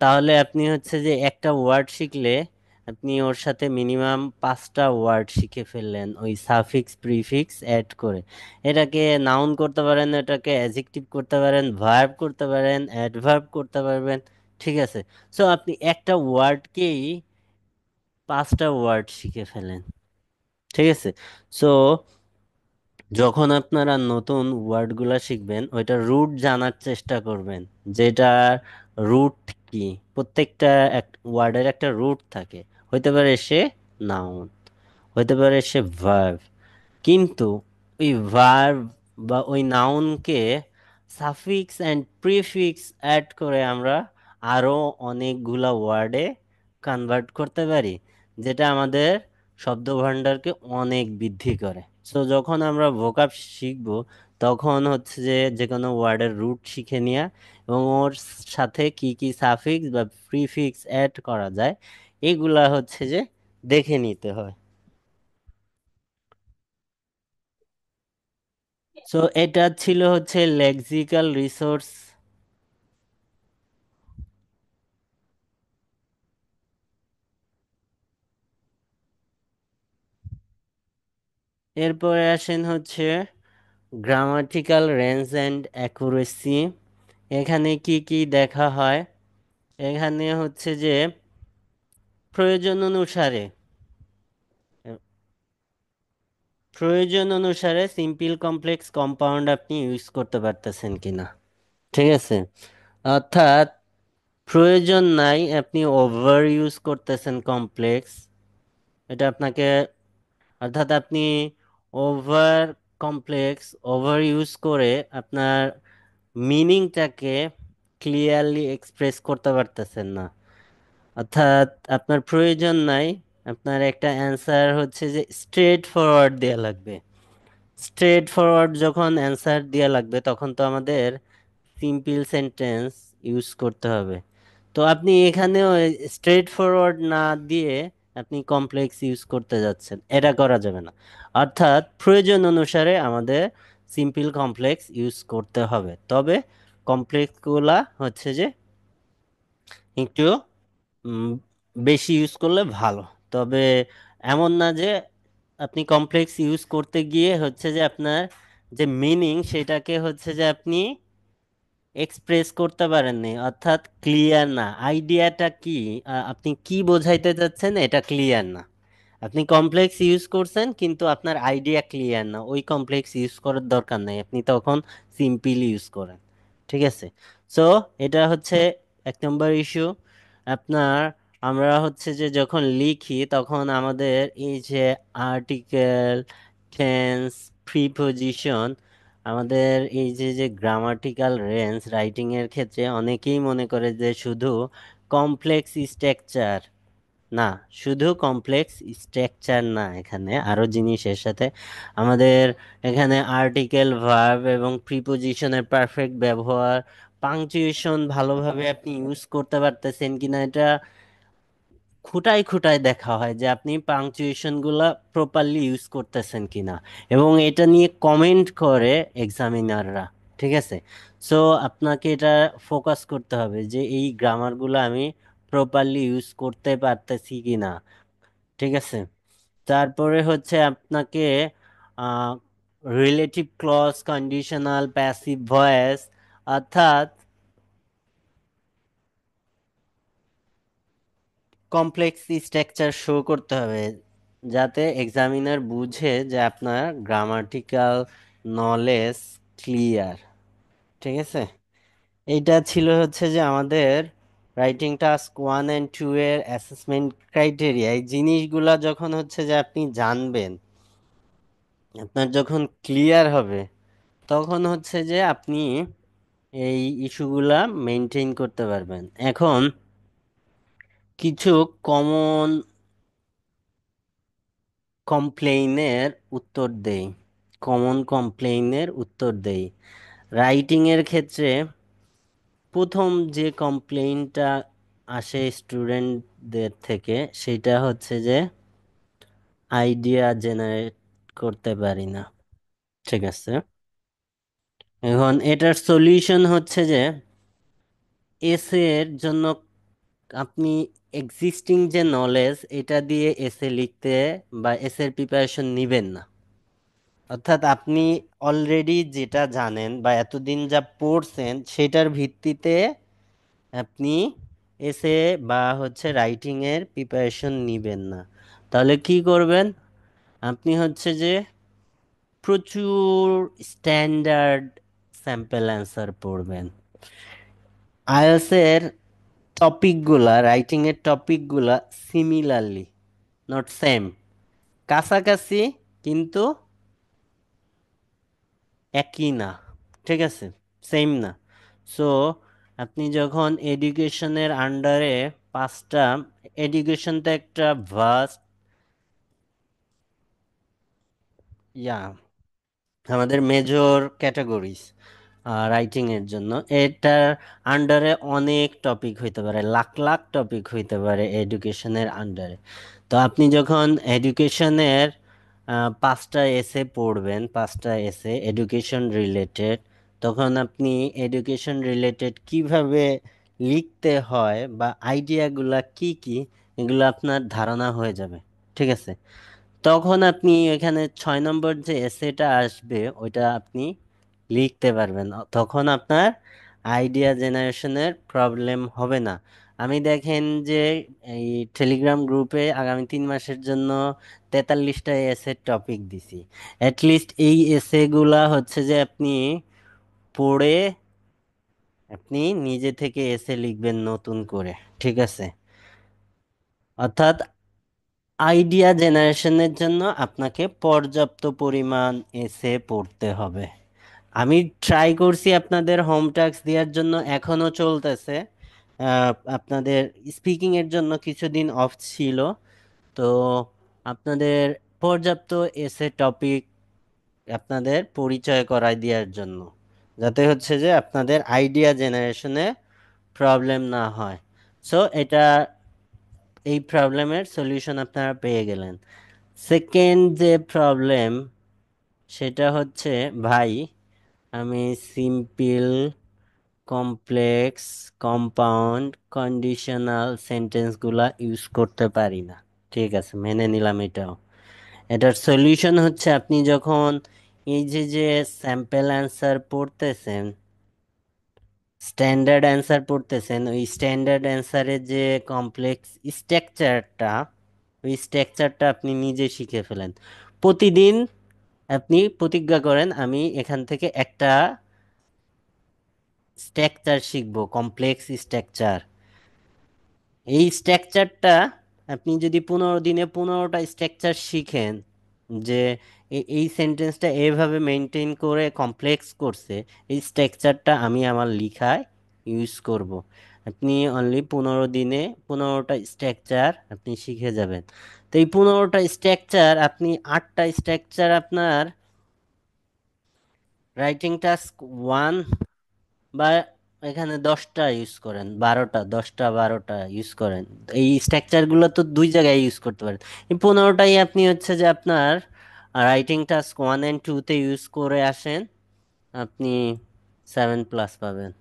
Speaker 1: তাহলে আপনি হচ্ছে যে একটা ওয়ার্ড শিখলে আপনি ওর সাথে মিনিমাম 5টা ওয়ার্ড শিখে ফেললেন ওই সাফিক্স প্রিফিক্স অ্যাড করে। এটাকে নাউন করতে পারেন, এটাকে অ্যাডজেক্টিভ করতে পারেন, ভার্ব করতে পারেন, অ্যাডভার্ব করতে পারবেন, ঠিক আছে? সো আপনি একটা ওয়ার্ডকেই 5টা ওয়ার্ড শিখে ফেলেন, ঠিক আছে? সো যখন আপনারা নতুন ওয়ার্ডগুলা শিখবেন, ওইটা রুট জানার চেষ্টা করবেন, যেটা রুট কি। প্রত্যেকটা ওয়ার্ডের একটা রুট থাকে, হইতে পারে সে নাউন, হইতে পারে সে ভার্ব, কিন্তু ওই ভার্ব বা ওই নাউনকে সাফিক্স অ্যান্ড প্রিফিক্স অ্যাড করে আমরা আরো অনেকগুলা ওয়ার্ডে কনভার্ট করতে পারি, যেটা আমাদের শব্দভান্ডারকে অনেক বৃদ্ধি করে। সো যখন আমরা ভোকাব শিখবো, তখন হচ্ছে যে যে কোনো ওয়ার্ডের রুট শিখে নেওয়া এবং ওর সাথে কি কি সাফিক্স বা প্রিফিক্স অ্যাড করা যায়, এগুলা হচ্ছে যে দেখে নিতে হয়। সো এটা ছিল হচ্ছে লেক্সিক্যাল রিসোর্স। এরপরে আসেন হচ্ছে গ্রামাটিক্যাল রেঞ্জ অ্যান্ড অ্যাকুরেসি। এখানে কি কি দেখা হয়? এখানে হচ্ছে যে প্রয়োজন অনুসারে, প্রয়োজন অনুসারে সিম্পল কমপ্লেক্স কম্পাউন্ড আপনি ইউজ করতে পারতেছেন কিনা, ঠিক আছে? অর্থাৎ প্রয়োজন নাই, আপনি ওভার ইউজ করতেছেন কমপ্লেক্স, এটা আপনাকে, অর্থাৎ আপনি ওভার কমপ্লেক্স, ওভার ইউজ করে আপনার মিনিংটাকে ক্লিয়ারলি এক্সপ্রেস করতে পারতেছেন না। অর্থাৎ আপনার প্রয়োজন নাই, আপনার একটা অ্যান্সার হচ্ছে যে স্ট্রেট ফরওয়ার্ড দেওয়া লাগবে। স্ট্রেট ফরওয়ার্ড যখন অ্যান্সার দেওয়া লাগবে, তখন তো আমাদের সিম্পল সেন্টেন্স ইউজ করতে হবে। তো আপনি এখানেও স্ট্রেট ফরওয়ার্ড না দিয়ে আপনি কমপ্লেক্স ইউজ করতে যাচ্ছেন, এটা করা যাবে না। অর্থাৎ প্রয়োজন অনুসারে আমাদের সিম্পল কমপ্লেক্স ইউজ করতে হবে, তবে কমপ্লেক্সগুলা হচ্ছে যে একটু উম, বেশি ইউজ করলে ভালো। তবে এমন না যে আপনি কমপ্লেক্স ইউজ করতে গিয়ে হচ্ছে যে আপনার যে মিনিং সেটাকে হচ্ছে যে আপনি এক্সপ্রেস করতে পারেননি, অর্থাৎ ক্লিয়ার না আইডিয়াটা কি, আপনি কি বোঝাইতে চাচ্ছেন এটা ক্লিয়ার না। আপনি কমপ্লেক্স ইউজ করছেন কিন্তু আপনার আইডিয়া ক্লিয়ার না, ওই কমপ্লেক্স ইউজ করার দরকার নাই, আপনি তখন সিম্পল ইউজ করেন, ঠিক আছে? সো এটা হচ্ছে 1 নম্বর ইস্যু। আপনার, আমরা হচ্ছে যে যখন লিখি তখন আমাদের এই যে আর্টিকেল, টেন্স, প্রিপোজিশন, আমাদের এই যে যে গ্রামাটিক্যাল রেঞ্জ রাইটিং এর ক্ষেত্রে অনেকেই মনে করে যে শুধু কমপ্লেক্স স্ট্রাকচার না, শুধু কমপ্লেক্স স্ট্রাকচার না, এখানে আরো জিনিস এর সাথে আমাদের এখানে আর্টিকেল ভার্ব এবং প্রিপোজিশনের পারফেক্ট ব্যবহার, পাংচুয়েশন ভালোভাবে আপনি ইউজ করতে পারতেছেন কিনা, এটা খুঁটায় খুঁটায় দেখা হয় যে আপনি পাংচুয়েশন গুলা প্রপারলি ইউজ করতেছেন কিনা, এবং এটা নিয়ে কমেন্ট করে এক্সামিনাররা। ঠিক আছে, সো আপনাকে এটা ফোকাস করতে হবে যে এই গ্রামারগুলো আমি প্রপারলি ইউজ করতে পারতেছি কিনা। ঠিক আছে, তারপরে হচ্ছে আপনাকে relative clause, conditional, passive voice, অর্থাৎ কমপ্লেক্স স্ট্রাকচার শো করতে হবে যাতে এক্সামিনার বুঝে যে আপনার গ্রামাটিক্যাল নলেজ ক্লিয়ার। ঠিক আছে, এইটা ছিল হচ্ছে যে আমাদের রাইটিং টাস্ক 1 and 2 এর অ্যাসেসমেন্ট ক্রাইটেরিয়া। এই জিনিসগুলা যখন হচ্ছে যে আপনি জানবেন, আপনার যখন ক্লিয়ার হবে, তখন হচ্ছে যে আপনি এই ইস্যুগুলা মেনটেন করতে পারবেন। এখন কিছু কমন কমপ্লেইনের উত্তর দেই, কমন কমপ্লেইনের উত্তর দেই রাইটিং এর ক্ষেত্রে। প্রথম যে কমপ্লেইনটা আসে স্টুডেন্টদের থেকে, সেটা হচ্ছে যে আইডিয়া জেনারেট করতে পারি না। ঠিক আছে, এখন এটার সলিউশন হচ্ছে যে এসে এর জন্য আপনি এক্সিস্টিং যে নলেজ এটা দিয়ে এসে লিখতে বা এসের প্রিপারেশন নিবেন না। অর্থাৎ আপনি অলরেডি যেটা জানেন বা এতদিন যা পড়ছেন সেটার ভিত্তিতে আপনি এসে বা হচ্ছে রাইটিং এর প্রিপারেশন নিবেন না। তাহলে কি করবেন, আপনি হচ্ছে যে প্রচুর স্ট্যান্ডার্ড স্যাম্পল অ্যান্সার পড়বেন। আইএলটিএস এর টপিকগুলা, রাইটিং এর টপিকগুলা সিমিলারলি, নট সেম, কাছাকাছি কিন্তু একই না। ঠিক আছে, সেম না। সো আপনি যখন এডুকেশনের আন্ডারে পাঁচটা, এডুকেশন তো একটা ভাস্ট ইয়া, আমাদের মেজর ক্যাটাগরিজ রাইটিং এর জন্য, এটার আন্ডারে অনেক টপিক হইতে পারে, লাখ লাখ টপিক হইতে পারে এডুকেশনের আন্ডারে। তো আপনি যখন এডুকেশনের পাঁচটা এসে পড়বেন, পাঁচটা এসে এডুকেশন রিলেটেড, তখন আপনি এডুকেশন রিলেটেড কিভাবে লিখতে হয় বা আইডিয়াগুলা কি কি, এগুলো আপনার ধারণা হয়ে যাবে। ঠিক আছে, তখন আপনি এখানে 6 নম্বর যে এসেটা আসবে ওইটা আপনি লিখতে পারবেন, তখন আপনার আইডিয়া জেনারেশনের প্রবলেম হবে না। আমি দেখেন যে এই টেলিগ্রাম গ্রুপে আগামী 3 মাসের জন্য 43টা এসের টপিক দিছি। অ্যাটলিস্ট এই এসেগুলা হচ্ছে যে আপনি পড়ে আপনি নিজে থেকে এসে লিখবেন নতুন করে। ঠিক আছে, অর্থাৎ আইডিয়া জেনারেশনের জন্য আপনাকে পর্যাপ্ত পরিমাণ এসে পড়তে হবে। আমি ট্রাই করছি আপনাদের হোম টাস্ক দেওয়ার জন্য, এখনো চলতেছে। আপনাদের স্পিকিং এর জন্য কিছুদিন অফ ছিল, তো আপনাদের পর্যাপ্ত এসে টপিক আপনাদের পরিচয় করায় দেওয়ার জন্য, যাতে হচ্ছে যে আপনাদের আইডিয়া জেনারেশনে প্রবলেম না হয়। সো এটা, এই প্রবলেমের সলিউশন আপনারা পেয়ে গেলেন। সেকেন্ড যে প্রবলেম, সেটা হচ্ছে ভাই আমি সিম্পল, কমপ্লেক্স, কম্পাউন্ড, কন্ডিশনাল সেন্টেন্সগুলা ইউজ করতে পারি না। ঠিক আছে, মেনে নিলাম এটাও। এটার সলিউশন হচ্ছে আপনি যখন এই যে যে স্যাম্পল অ্যান্সার পড়তেছেন, স্ট্যান্ডার্ড অ্যান্সার পড়তেছেন, ওই স্ট্যান্ডার্ড অ্যান্সারের যে কমপ্লেক্স স্ট্রাকচারটা, ওই স্ট্রাকচারটা আপনি নিজে শিখে ফেলেন। প্রতিদিন আপনি প্রতিজ্ঞা করেন আমি এখান থেকে একটা স্ট্রাকচার শিখবো, কমপ্লেক্স স্ট্রাকচার। এই স্ট্রাকচারটা আপনি যদি 15 দিনে 15টা স্ট্রাকচার শিখেন, যে এই সেন্টেন্সটা এভাবে মেনটেন করে কমপ্লেক্স করছে, এই স্ট্রাকচারটা আমি আমার লিখায় ইউজ করব। আপনি অনলি 15 দিনে 15টা স্ট্রাকচার আপনি শিখে যাবেন। তো এই 15টা স্ট্রাকচার আপনি 8টা স্ট্রাকচার আপনার রাইটিং টাস্ক 1 বা এখানে 10টা ইউজ করেন, 12টা, 10টা 12টা ইউজ করেন, এই স্ট্রাকচারগুলো তো দুই জায়গায় ইউজ করতে পারেন। এই 15টাই আপনি হচ্ছে যে আপনার রাইটিং টাস্ক 1 and 2-তে ইউজ করে আসেন, আপনি 7+ পাবেন।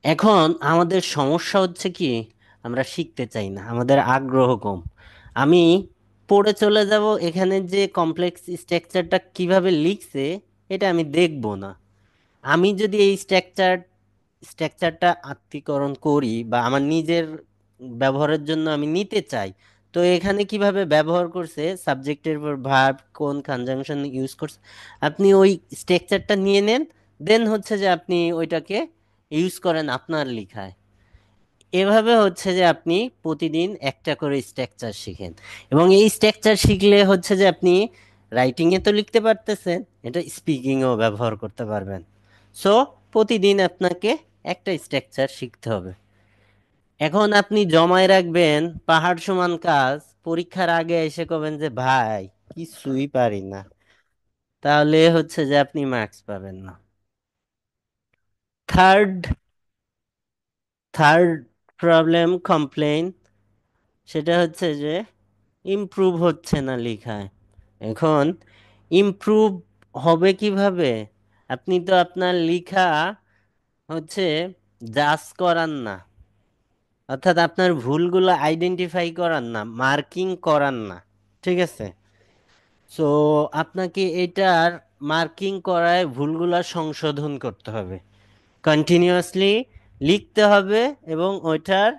Speaker 1: এখন আমাদের সমস্যা হচ্ছে কি, আমরা শিখতে চাই না, আমাদের আগ্রহ কম। আমি পড়ে চলে যাব, এখানে যে কমপ্লেক্স স্ট্রাকচারটা কিভাবে লিখছে এটা আমি দেখব না। আমি যদি এই স্ট্রাকচারটা আত্মীকরণ করি বা আমার নিজের ব্যবহারের জন্য আমি নিতে চাই, তো এখানে কিভাবে ব্যবহার করছে, সাবজেক্টের পর ভার্ব, কোন কনজাংশন ইউজ করছে, আপনি ওই স্ট্রাকচারটা নিয়ে নেন। দেন হচ্ছে যে আপনি ওইটাকে ইউজ করেন আপনার লেখায়। এভাবে হচ্ছে যে আপনি প্রতিদিন একটা করে স্ট্রাকচার শিখেন, এবং এই স্ট্রাকচার শিখলে হচ্ছে যে আপনি রাইটিংয়ে তো লিখতে পারতেছেন, এটা স্পিকিংয়েও ব্যবহার করতে পারবেন। সো প্রতিদিন আপনাকে একটা স্ট্রাকচার শিখতে হবে। এখন আপনি জমায় রাখবেন পাহাড় সমান কাজ, পরীক্ষার আগে এসে কবেন যে ভাই কিছুই পারি না, তাহলে হচ্ছে যে আপনি মার্কস পাবেন না। থার্ড থার্ড প্রবলেম, কমপ্লেইন, সেটা হচ্ছে যে ইমপ্রুভ হচ্ছে না লেখায়। এখন ইমপ্রুভ হবে কিভাবে? আপনি তো আপনার লেখা হচ্ছে জাজ করান না, অর্থাৎ আপনার ভুলগুলো আইডেন্টিফাই করান না, মার্কিং করান না, ঠিক আছে? সো আপনাকে এটার মার্কিং করায় ভুলগুলা সংশোধন করতে হবে, কন্টিনিউয়াসলি লিখতে হবে, এবং ওইটার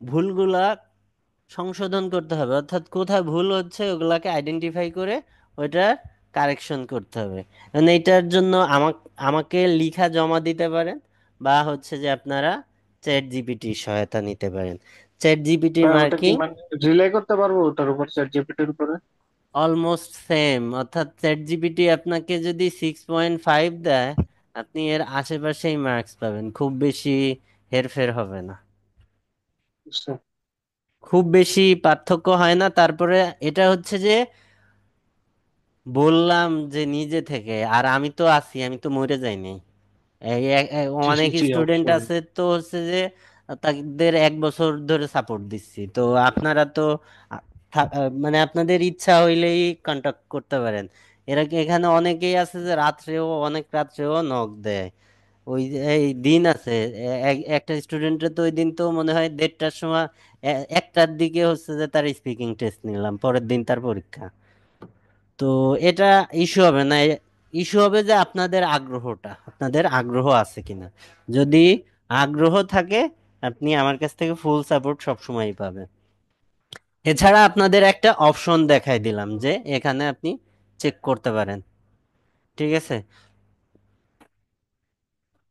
Speaker 1: ভুলগুলা সংশোধন করতে হবে, অর্থাৎ কোথায় ভুল হচ্ছে ওগুলাকে আইডেন্টিফাই করে ওইটার কারেকশন করতে হবে। মানে এটার জন্য আমাকে লিখা জমা দিতে পারেন, বা হচ্ছে যে আপনারা চ্যাট জিপিটির সহায়তা নিতে পারেন। চ্যাট জিপিটির
Speaker 2: ভাই ওটা কি
Speaker 1: মার্কিং
Speaker 2: মানে রিলে করতে পারবো ওটার উপর, চ্যাট জিপিটির উপরে?
Speaker 1: অলমোস্ট সেম, অর্থাৎ চ্যাট জিপিটি আপনাকে যদি 6.5 দেয়, আপনি এর আশেপাশেই মার্কস পাবেন, খুব বেশি হেরফের হবে না,
Speaker 2: বুঝছো?
Speaker 1: খুব বেশি পার্থক্য হয় না। তারপরে এটা হচ্ছে যে বললাম যে নিজে থেকে, আর আমি তো আছি, আমি তো মরে যাইনি।
Speaker 2: জি জি
Speaker 1: অনেক
Speaker 2: জি,
Speaker 1: স্টুডেন্ট
Speaker 2: অবশ্যই।
Speaker 1: আছে তো হচ্ছে যে তাদের 1 বছর ধরে সাপোর্ট দিচ্ছি, তো আপনারা তো মানে আপনাদের ইচ্ছা হইলেই কন্টাক্ট করতে পারেন। এখানে অনেকেই আছে যে রাত্রেও, অনেক রাত্রেও নক দেয়। ওই যে এই দিন আছে, একটা স্টুডেন্টের তো ওই দিন তো মনে হয় 1:30টার সময়, 1টার দিকে হচ্ছে যে তার স্পিকিং টেস্ট নিলাম, পরের দিন তার পরীক্ষা। তো এটা ইস্যু হবে না, ইস্যু হবে যে আপনাদের আগ্রহ আছে কিনা। যদি আগ্রহ থাকে, আপনি আমার কাছ থেকে ফুল সাপোর্ট সবসময়ই পাবেন। এছাড়া আপনাদের একটা অপশন দেখাই দিলাম যে এখানে আপনি চেক করতে পারেন, ঠিক আছে?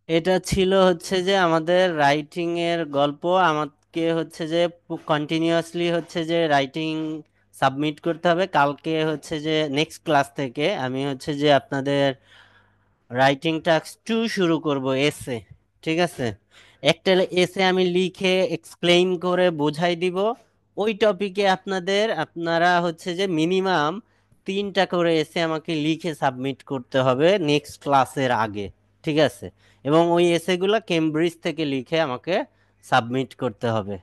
Speaker 1: এটা ছিল হচ্ছে যে আমাদের রাইটিং এর গল্প। আমাকে হচ্ছে যে কন্টিনিউয়াসলি হচ্ছে যে রাইটিং সাবমিট করতে হবে। কালকে হচ্ছে যে নেক্সট ক্লাস থেকে আমি হচ্ছে যে আপনাদের রাইটিং টাস্ক 2 শুরু করব, এসে, ঠিক আছে? একটা এসে আমি লিখে এক্সপ্লেইন করে বোঝাই দিব। ওই টপিকে আপনারা হচ্ছে যে মিনিমাম 3টা করে এসে আমাকে লিখে সাবমিট করতে হবে নেক্সট ক্লাসের আগে, ঠিক আছে? এবং ওই এসেগুলো কেমব্রিজ থেকে লিখে আমাকে সাবমিট করতে হবে।